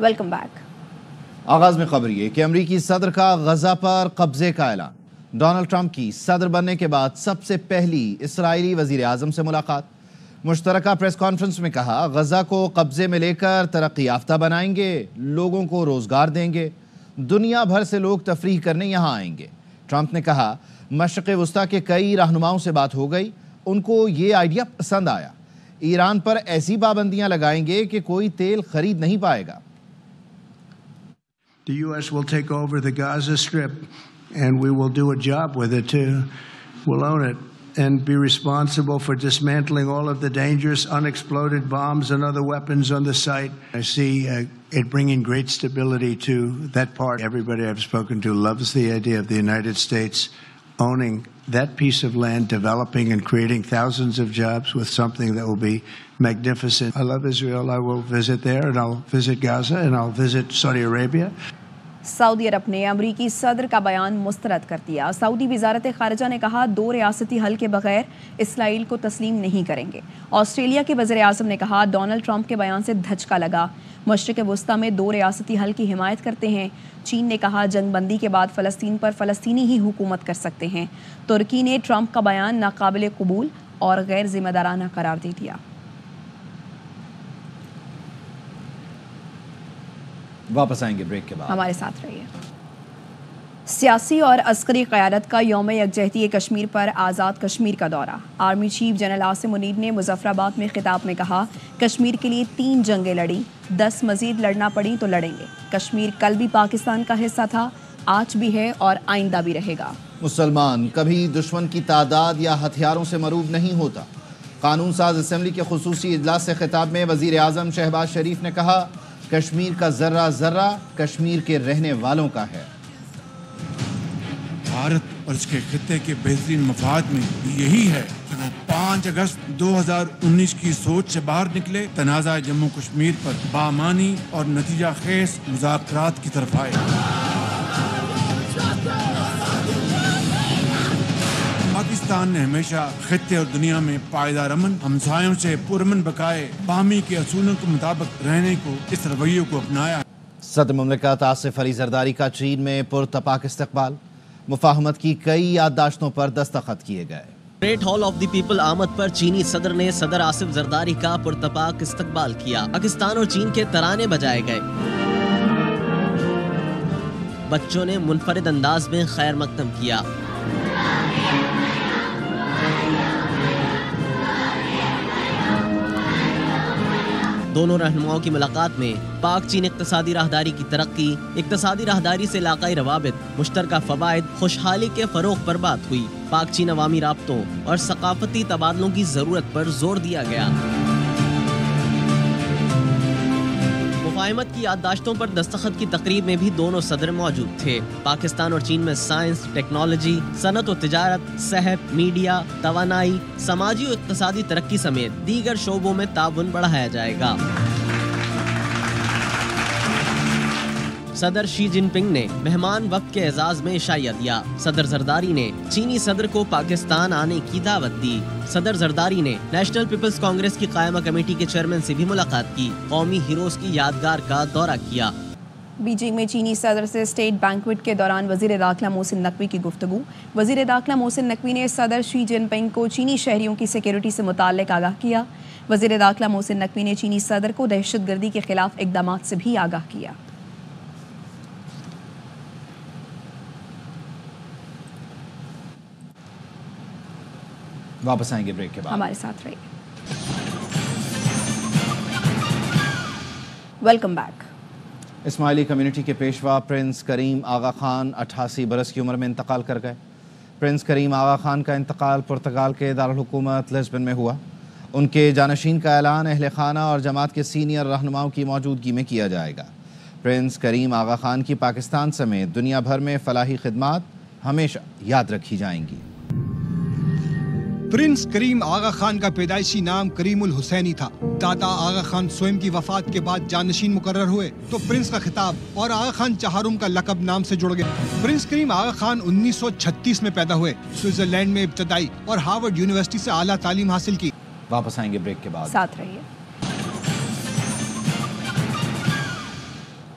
Welcome back. آغاز میں خبر یہ کہ امریکی صدر کا غزہ پر قبضے کا اعلان۔ ڈونلڈ ٹرمپ کی صدر بننے کے بعد سب سے پہلی اسرائیلی وزیر اعظم سے ملاقات۔ مشترکہ پریس کانفرنس میں کہا غزہ کو قبضے میں لے کر ترقی یافتہ بنائیں گے، لوگوں کو روزگار دیں گے، دنیا بھر سے لوگ تفریح کرنے یہاں آئیں گے۔ ٹرمپ نے کہا مشرق وسطیٰ کے کئی رہنماؤں سے بات ہو گئی، ان کو یہ آئیڈیا پسند آیا۔ ایران پر ایسی پابندیاں لگائیں گے کہ کوئی تیل خرید نہیں پائے گا۔ The U.S. will take over the Gaza Strip and we will do a job with it too. We'll own it and be responsible for dismantling all of the dangerous unexploded bombs and other weapons on the site. I see it bringing great stability to that part. Everybody I've spoken to loves the idea of the United States owning that piece of land, developing and creating thousands of jobs with something that will be magnificent. I love Israel. I will visit there and I'll visit Gaza and I'll visit Saudi Arabia. سعودی عرب نے امریکی صدر کا بیان مسترد کر دیا۔ سعودی وزارت خارجہ نے کہا 2 ریاستی حل کے بغیر اسرائیل کو تسلیم نہیں کریں گے۔ آسٹریلیا کے وزیر اعظم نے کہا ڈونلڈ ٹرمپ کے بیان سے دھچکا لگا، مشرق وسطیٰ میں 2 ریاستی حل کی حمایت کرتے ہیں۔ چین نے کہا جنگ بندی کے بعد فلسطین پر فلسطینی ہی حکومت کر سکتے ہیں۔ ترکی نے ٹرمپ کا بیان ناقابل قبول اور غیر ذمہ دارانہ قرار دے دیا۔ واپس آئیں گے بریک کے بعد، ہمارے ساتھ رہیے۔ سیاسی اور عسکری قیادت کا یوم یکجہتی کشمیر پر آزاد کشمیر کا دورہ۔ آرمی چیف جنرل عاصم منیب نے مظفر آباد میں خطاب میں کہا کشمیر کے لیے 3 جنگیں لڑیں، 10 مزید لڑنا پڑیں تو لڑیں گے۔ کشمیر کل بھی پاکستان کا حصہ تھا، آج بھی ہے اور آئندہ بھی رہے گا۔ مسلمان کبھی دشمن کی تعداد یا ہتھیاروں سے مرعوب نہیں ہوتا۔ قانون ساز اسمبلی کے خصوصی اجلاس سے خطاب میں وزیر اعظم شہباز شریف نے کہا کشمیر کا ذرہ ذرہ کشمیر کے رہنے والوں کا ہے۔ بھارت اور اس کے خطے کے بہترین مفاد میں یہی ہے کہ وہ 5 اگست 2019 کی سوچ سے باہر نکلے، تنازع جموں کشمیر پر بامانی اور نتیجہ خیز مذاکرات کی طرف آئے۔ پاکستان نے ہمیشہ خطے اور دنیا میں پائیدار امن، ہمسایوں سے پرامن بقائے باہمی کے اصولوں کے مطابق رہنے کو اس رویے کو اپنایا۔ صدر مملکت آصف علی زرداری کا چین میں پرتپاک استقبال، مفاہمت کی کئی یادداشتوں پر دستخط کیے گئے۔ Great hall of the people آمد پر چینی صدر نے صدر آصف زرداری کا پرتپاک استقبال کیا۔ پاکستان اور چین کے ترانے بجائے گئے، بچوں نے منفرد انداز میں خیر مقدم کیا۔ دونوں رہنماؤں کی ملاقات میں پاک چین اقتصادی راہداری کی ترقی، اقتصادی راہداری سے علاقائی روابط، مشترکہ فوائد، خوشحالی کے فروغ پر بات ہوئی۔ پاک چین عوامی رابطوں اور ثقافتی تبادلوں کی ضرورت پر زور دیا گیا۔ مفاہمت کی یادداشتوں پر دستخط کی تقریب میں بھی دونوں صدر موجود تھے۔ پاکستان اور چین میں سائنس، ٹیکنالوجی، صنعت و تجارت، صحت، میڈیا، توانائی، سماجی و اقتصادی ترقی سمیت دیگر شعبوں میں تعاون بڑھایا جائے گا۔ صدر شی جن پنگ نے مہمان وفد کے اعزاز میں عشائیہ دیا۔ صدر زرداری نے چینی صدر کو پاکستان آنے کی دعوت دی۔ صدر زرداری نے نیشنل پیپلز کانگریس کی قائمہ کمیٹی کے چیئرمین سے بھی ملاقات کی، قومی ہیروز کی یادگار کا دورہ کیا۔ بیجنگ میں چینی صدر سے اسٹیٹ بینکویٹ کے دوران وزیر داخلہ محسن نقوی کی گفتگو۔ وزیر داخلہ محسن نقوی نے صدر شی جن پنگ کو چینی شہریوں کی سیکیورٹی سے متعلق آگاہ کیا۔ وزیر داخلہ محسن نقوی نے چینی صدر کو دہشت گردی کے خلاف اقدامات سے بھی آگاہ کیا۔ واپس آئیں گے بریک کے بعد، ہمارے ساتھ رہیے۔ Welcome back. اسماعیلی کمیونٹی کے پیشوا پرنس کریم آغا خان 88 برس کی عمر میں انتقال کر گئے۔ پرنس کریم آغا خان کا انتقال پرتگال کے دارالحکومت لزبن میں ہوا۔ ان کے جانشین کا اعلان اہل خانہ اور جماعت کے سینئر رہنماؤں کی موجودگی میں کیا جائے گا۔ پرنس کریم آغا خان کی پاکستان سمیت دنیا بھر میں فلاحی خدمات ہمیشہ یاد رکھی جائیں گی۔ پرنس کریم آغا خان کا پیدائشی نام کریم الحسینی تھا۔ دادا آغا خان سوئم کی وفات کے بعد جانشین مقرر ہوئے تو پرنس کا خطاب اور آغا خان چہارم کا لقب نام سے جڑ گئے۔ پرنس کریم آغا خان 1936 میں پیدا ہوئے، سوئٹزرلینڈ میں ابتدائی اور ہارورڈ یونیورسٹی سے اعلیٰ تعلیم حاصل کی۔ واپس آئیں گے بریک کے بعد، ساتھ رہیے۔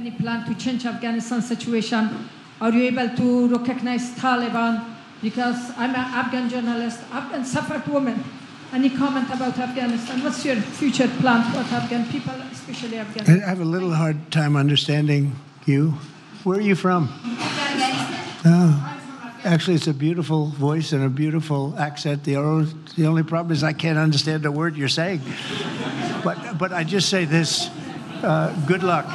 Any plan to change Afghanistan situation? Are you able to recognize Taliban? Because I'm an Afghan journalist, Afghan suffered woman. Any comment about Afghanistan? What's your future plan for Afghan people, especially Afghan? I have a little hard time understanding you. Where are you from? Actually, it's a beautiful voice and a beautiful accent. The only problem is I can't understand a word you're saying. But I just say this, good luck.